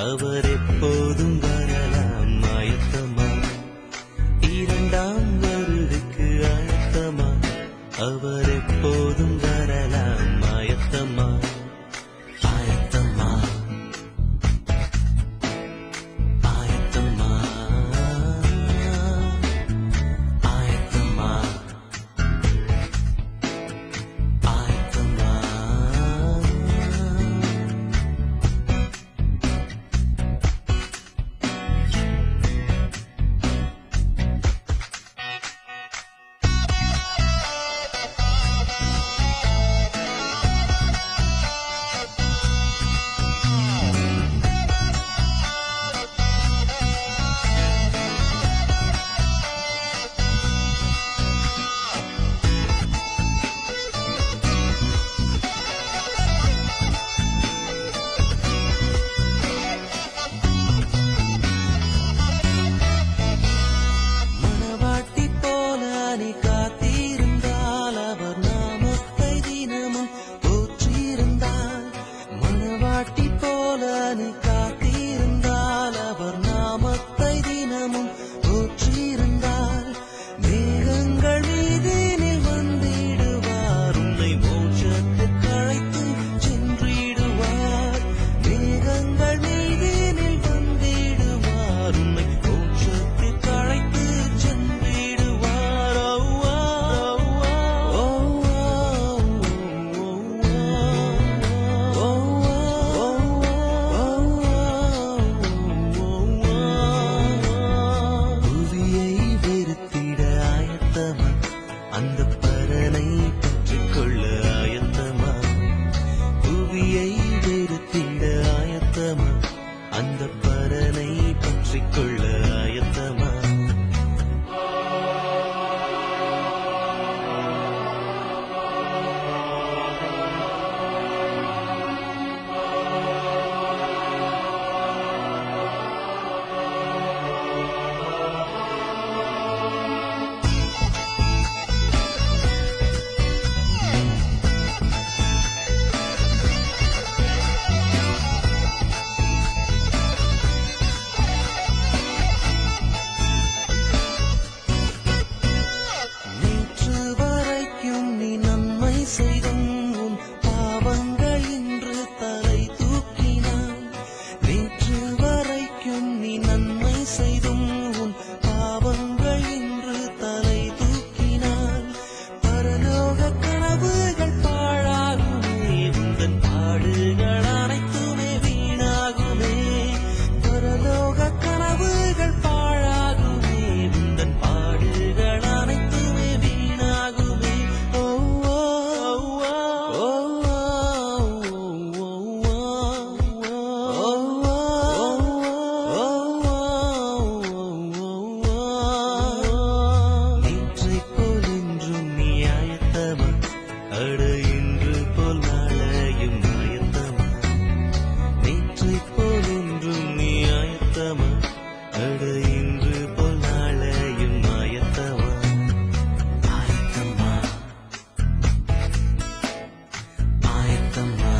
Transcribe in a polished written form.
அவர் எப்போதும் வரலாம் ஆயத்தமா, இரண்டாம் வருகைக்கு ஆயத்தமா, அவர் எப்போதும் வரலாம் ஆயத்தமா, ஆயத்தமா, ஆயத்தமா, ஆயத்தமா, ஆயத்தமா. அந்த பரனை பற்றிக் கொள்ள ஆயத்தமா, புவியை வெறுத்திட ஆயத்தமா, அந்த பரனை பற்றிக் கொள்ள ஆயத்தமா. செய்தும் உன் பாவங்கள் இன்று தலை தூக்கினாய், நேற்று வரைக்கும் நீ நன்மை செய்தும் உன் பாவங்கள் இன்று தலை தூக்கினாய். பரலோக கனவுகள் பாழாகுமே, உந்தன் பாடுகள் அனைத்துமே வீணாகுமே. பரலோக கனவுகள் பாழாகுமே, உந்தன் பாடுகள் அனைத்துமே வீணாகுமே. அட இன்று போல் நாளையும் ஆயத்தமா, நேற்றை போல் இன்றும் நீ ஆயத்தமா, அட இன்று போல் நாளையும் ஆயத்தமா, ஆயத்தமா, ஆயத்தமா.